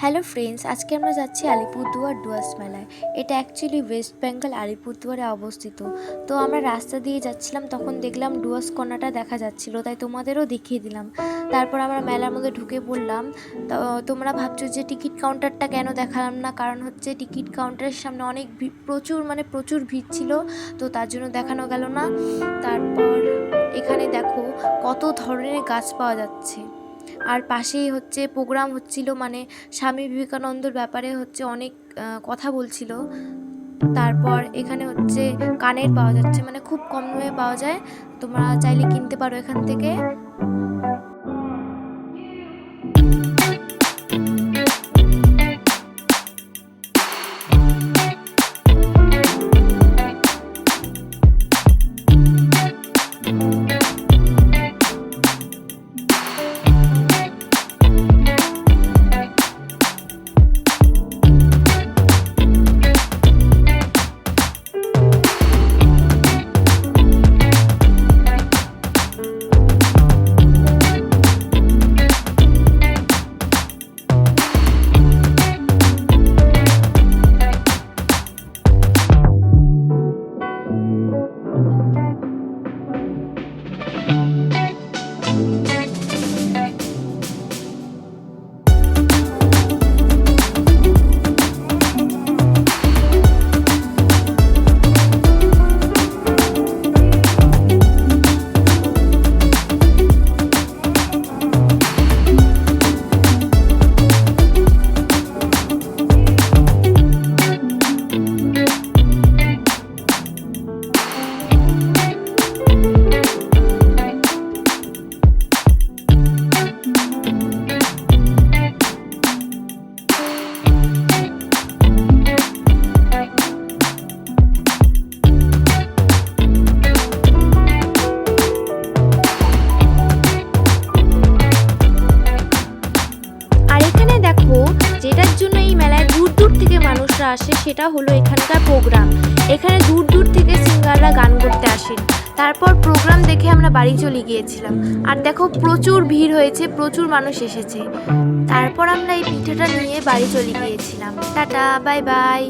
Hello friends, আজকে আমরা যাচ্ছি আলিপুরদুয়ার ডুয়ার্স মেলায়। এটা অ্যাকচুয়ালি ওয়েস্ট বেঙ্গল আলিপুরদুয়ারে অবস্থিত। তো আমরা রাস্তা দিয়ে যাচ্ছিলাম, তখন দেখলাম ডুয়ার্স কর্নারটা দেখা যাচ্ছিলো, তাই তোমাদেরও দেখিয়ে দিলাম। তারপর আমরা মেলার মধ্যে ঢুকে পড়লাম। তো তোমরা ভাবছো যে টিকিট কাউন্টারটা কেন দেখালাম না, কারণ হচ্ছে টিকিট কাউন্টারের সামনে অনেক প্রচুর ভিড় ছিল, তো তার জন্য দেখানো গেল না। তারপর এখানে দেখো কত ধরনের গাছ পাওয়া যাচ্ছে, আর পাশেই হচ্ছে প্রোগ্রাম হচ্ছিল, মানে স্বামী বিবেকানন্দর ব্যাপারে হচ্ছে অনেক কথা বলছিল। তারপর এখানে হচ্ছে কানের পাওয়া যাচ্ছে, মানে খুব কম দামে পাওয়া যায়, তোমরা চাইলে কিনতে পারো এখান থেকে। যেটার জন্য এই মেলায় দূর দূর থেকে মানুষরা আসে, সেটা হলো এখানকার প্রোগ্রাম। এখানে দূর দূর থেকে সিঙ্গাররা গান করতে আসেন। তারপর প্রোগ্রাম দেখে আমরা বাড়ি চলে গিয়েছিলাম। আর দেখো প্রচুর ভিড় হয়েছে, প্রচুর মানুষ এসেছে। তারপর আমরা এই পিঠাটা নিয়ে বাড়ি চলে গিয়েছিলাম। Tata, bye bye.